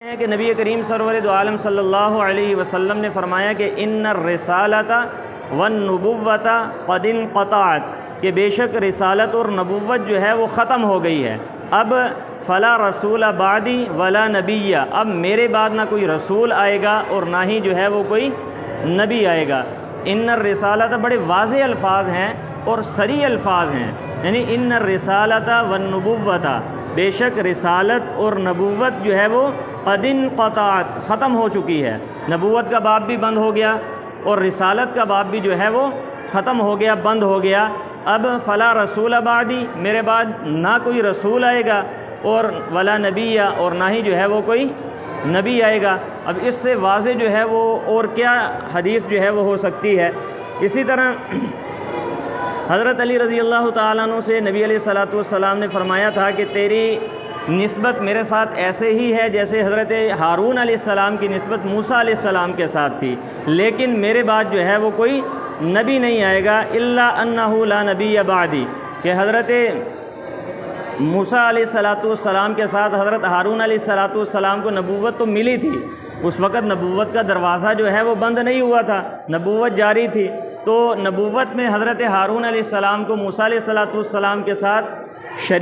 ہے کہ نبی کریم سرور دو عالم صلی اللہ علیہ وسلم نے فرمایا کہ ان الرسالۃ والنبوۃ قد انقطعت، کہ بے شک رسالت اور نبوت جو ہے وہ ختم ہو گئی ہے، اب فلا رسول بعدی ولا نبی، اب میرے بعد نہ کوئی رسول آئے گا اور نہ ہی جو ہے وہ کوئی نبی آئے گا۔ ان الرسالۃ بڑے واضح الفاظ ہیں اور صریح الفاظ ہیں، یعنی ان الرسالۃ والنبوۃ، بے شک رسالت اور نبوت جو ہے وہ قد انقطعت، ختم ہو چکی ہے۔ نبوت کا باب بھی بند ہو گیا اور رسالت کا باب بھی جو ہے وہ ختم ہو گیا، بند ہو گیا۔ اب فلا رسول بعدی، میرے بعد نہ کوئی رسول آئے گا اور ولا نبی، اور نہ ہی جو ہے وہ کوئی نبی آئے گا۔ اب اس سے واضح جو ہے وہ اور کیا حدیث جو ہے وہ ہو سکتی ہے۔ اسی طرح حضرت علی رضی اللہ تعالیٰ عنہ سے نبی علیہ الصلوۃ والسلام نے فرمایا تھا کہ تیری نسبت میرے ساتھ ایسے ہی ہے جیسے حضرت ہارون علیہ السلام کی نسبت موسیٰ علیہ السلام کے ساتھ تھی، لیکن میرے بعد جو ہے وہ کوئی نبی نہیں آئے گا، الا انہ لا نبی بعدی، کہ حضرت موسیٰ علیہ السلام کے ساتھ حضرت ہارون علیہ السلام کو نبوت تو ملی تھی، اس وقت نبوت کا دروازہ جو ہے وہ بند نہیں ہوا تھا، نبوت جاری تھی۔ تو نبوت میں حضرت ہارون علیہ السلام کو موسیٰ علیہ السلام کے ساتھ شریک